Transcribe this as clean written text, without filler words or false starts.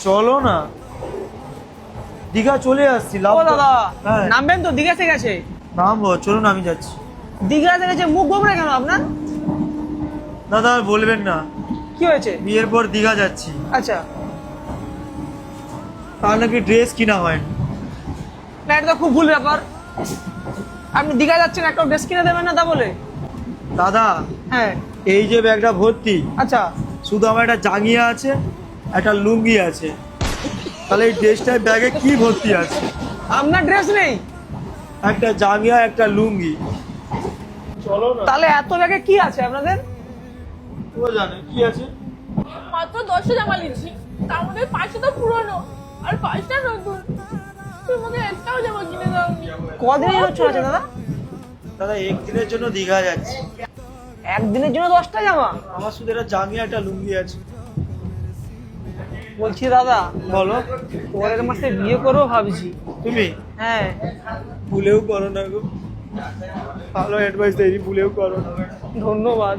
চলো না, দীঘা চলে আসছি। ও দাদা, হ্যাঁ নামবেন তো? দীঘা এসে গেছে। নামবো, চলুন আমি যাচ্ছি। দীঘা এসে গেছে, মুখ গোমড়ে কেন আপনার? দাদা আর বলবেন না, কি হয়েছে? বিয়ের পর দীঘা যাচ্ছি, আচ্ছা, তার নাকি ড্রেস কিনা হয়নি। না এটা তো খুব ভুল ব্যাপার। আপনি দীঘা যাচ্ছেন, একটা ড্রেস কিনে দেবেন না তা বলে? দাদা হ্যাঁ। এই যে ব্যাগটা ভর্তি, আচ্ছা, শুধু আমার একটা জাঙ্গিয়া আছে, একটা লুঙ্গি আছে, তাহলে এই ড্রেসটার ব্যাগে কি ভর্তি আছে? আপনার ড্রেস নেই? একটা জাঙ্গিয়া, একটা লুঙ্গি। চলো না। তাহলে এত ব্যাগে কি আছে আপনাদের? ও জানে কি আছে। মাত্র 10টা জামা নিয়েছি, তার মধ্যে 5টা তো পুরনো আর 5টা নতুন। তুই আমাকে একটাও জামা কিনে দাওনি। কদিনের জন্য আছে দাদা? দাদা একদিনের জন্য দীঘা যাচ্ছি, একদিনের জন্য 10টা জামা? আমার শুধু একটা জাঙ্গিয়া, একটা লুঙ্গি আছে। বলছি দাদা, বলো। পরের মাসে বিয়ে করবো ভাবছি। তুমি হ্যাঁ। ভুলেও করো না গো, ভালো অ্যাডভাইস দেয়নি, ভুলেও করো না। ধন্যবাদ।